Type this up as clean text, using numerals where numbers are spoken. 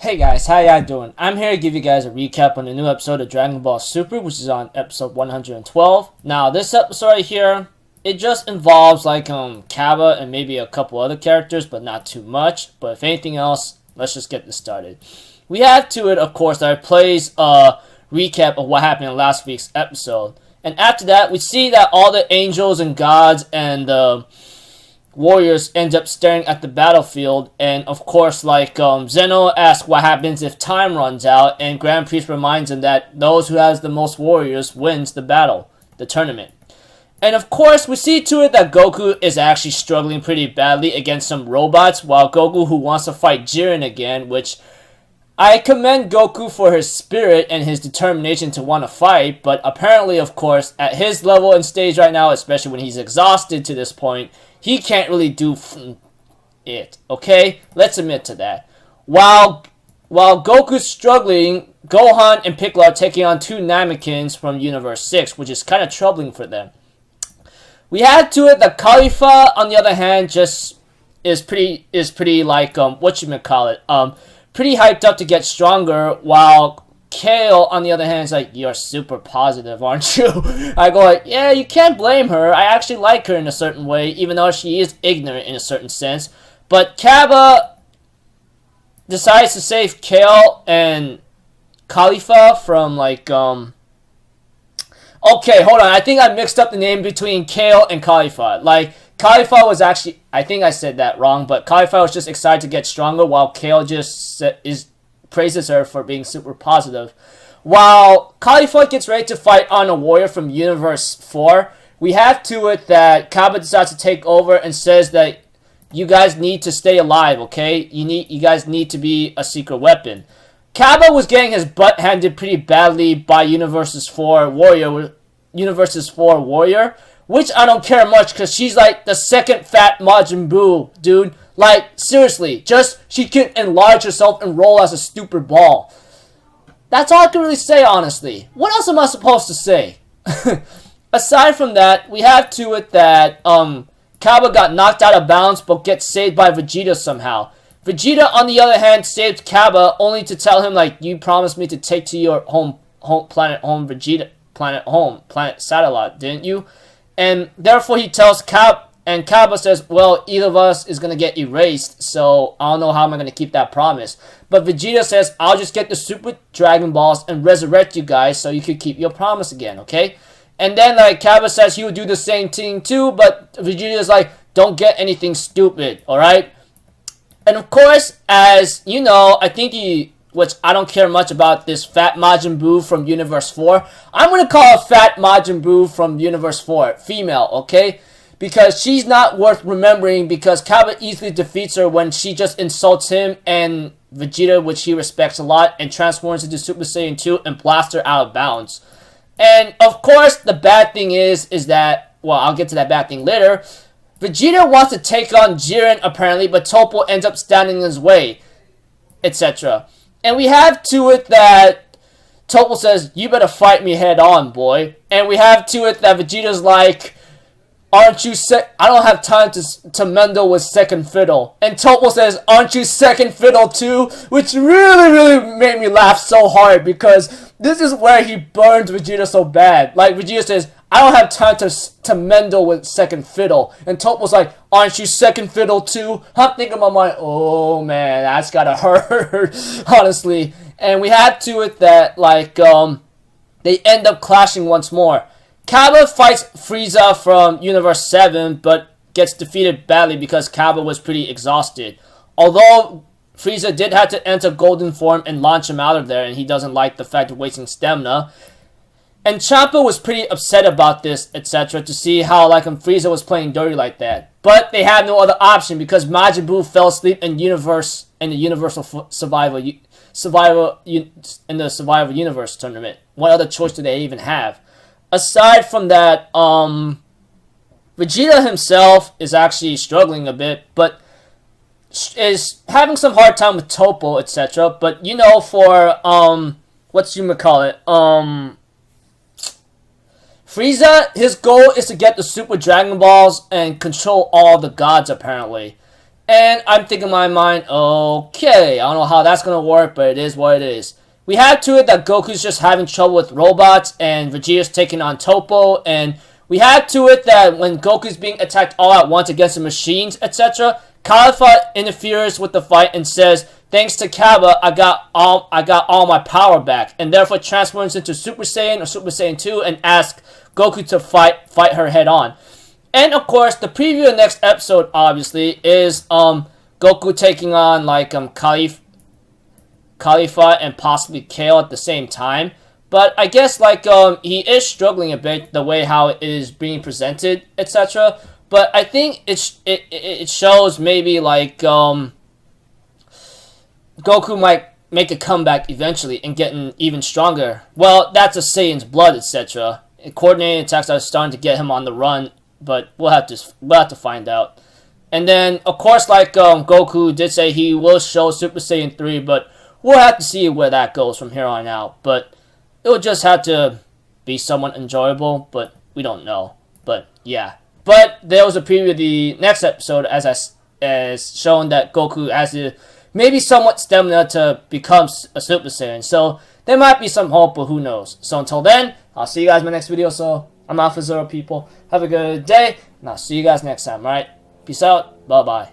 Hey guys, how y'all doing? I'm here to give you guys a recap on the new episode of Dragon Ball Super, which is on episode 112. Now, this episode right here, it just involves Kaba and maybe a couple other characters, but not too much. But if anything else, let's just get this started. We have to it, of course, that plays a recap of what happened in last week's episode. And after that, we see that all the angels and gods and warriors end up staring at the battlefield, and of course, Zeno asks what happens if time runs out, and Grand Priest reminds him that those who has the most warriors wins the battle, the tournament. And of course, we see to it that Goku is actually struggling pretty badly against some robots, while Goku, who wants to fight Jiren again, which I commend Goku for his spirit and his determination to want to fight, but apparently, of course, at his level and stage right now, especially when he's exhausted to this point, he can't really do it, okay? Let's admit to that. While Goku's struggling, Gohan and Piccolo are taking on two Namekins from Universe 6, which is kind of troubling for them. We had to it that Khalifa, on the other hand, just is pretty pretty hyped up to get stronger, while Kale, on the other hand, is like, you're super positive, aren't you? I go like, yeah, you can't blame her. I actually like her in a certain way, even though she is ignorant in a certain sense. But Kaba decides to save Kale and Khalifa from Okay, hold on. I think I mixed up the name between Kale and Khalifa. Khalifa was actually, I think I said that wrong, but Khalifa was just excited to get stronger, while Kale just praises her for being super positive. While Khalifa gets ready to fight on a warrior from Universe 4, we have to it that Kaba decides to take over and says that you guys need to stay alive, okay? You guys need to be a secret weapon. Kaba was getting his butt handed pretty badly by Universe 4 warrior, which I don't care much because she's like the second fat Majin Buu, dude. Seriously, she can enlarge herself and roll as a stupid ball. That's all I can really say, honestly. What else am I supposed to say? Aside from that, we have to it that Kaba got knocked out of bounds but gets saved by Vegeta somehow. Vegeta, on the other hand, saved Kaba only to tell him, you promised me to take to your planet satellite, didn't you? And therefore he tells Kaba, and Kaba says, well, either of us is going to get erased, so I don't know how I'm going to keep that promise. But Vegeta says, I'll just get the Super Dragon Balls and resurrect you guys so you can keep your promise again, okay? And then, Kaba says he would do the same thing too, but Vegeta's like, don't get anything stupid, alright? And of course, as you know, which I don't care much about this fat Majin Buu from Universe 4. I'm going to call her fat Majin Buu from Universe 4, female, okay? Because she's not worth remembering, because Kaba easily defeats her when she just insults him and Vegeta, which he respects a lot, and transforms into Super Saiyan 2 and blasts her out of bounds. And of course, the bad thing is that, well, I'll get to that bad thing later, Vegeta wants to take on Jiren apparently, but Toppo ends up standing in his way, etc. And we have to it that Toppo says, you better fight me head on, boy. And we have to it that Vegeta's like, aren't you I don't have time to meddle with second fiddle. And Toppo says, aren't you second fiddle too? Which really made me laugh so hard, because this is where he burns Vegeta so bad. Vegeta says, I don't have time to meddle with second fiddle. And Toppo's like, aren't you second fiddle too? I'm thinking in my mind, oh man, that's gotta hurt, honestly. And we have to it that, they end up clashing once more. Kaba fights Frieza from Universe 7, but gets defeated badly because Kaba was pretty exhausted. Although Frieza did have to enter Golden Form and launch him out of there, and he doesn't like the fact of wasting stamina. And Champa was pretty upset about this, etc., to see how Frieza was playing dirty like that. But they had no other option because Majin Buu fell asleep in the Universal Survival Universe tournament. What other choice do they even have? Aside from that, Vegeta himself is actually struggling a bit, but is having some hard time with Toppo, etc. But for Frieza, his goal is to get the Super Dragon Balls and control all the gods apparently. And I'm thinking in my mind, okay, I don't know how that's gonna work, but it is what it is. We had to it that Goku's just having trouble with robots, and Vegeta's taking on Toppo, and we had to it that when Goku's being attacked all at once against the machines, etc., Caliphate interferes with the fight and says, thanks to Kaba, I got all my power back, and therefore transforms into Super Saiyan or Super Saiyan 2 and asks Goku to fight her head on. And of course, the preview of the next episode, obviously, is Goku taking on like Caliphate and possibly Kale at the same time. But I guess like he is struggling a bit the way how it is being presented, etc. But I think it shows maybe like Goku might make a comeback eventually and getting even stronger. Well, that's a Saiyan's blood, etc. Coordinated attacks are starting to get him on the run. But we'll have to find out. And then, of course, like Goku did say he will show Super Saiyan 3, but we'll have to see where that goes from here on out. But it will just have to be somewhat enjoyable, but we don't know. But yeah. But there was a preview of the next episode as shown that Goku has to maybe somewhat stamina to become a Super Saiyan. So there might be some hope, but who knows. So until then, I'll see you guys in my next video. So I'm Alpha Zero, people. Have a good day, and I'll see you guys next time, alright? Peace out. Bye-bye.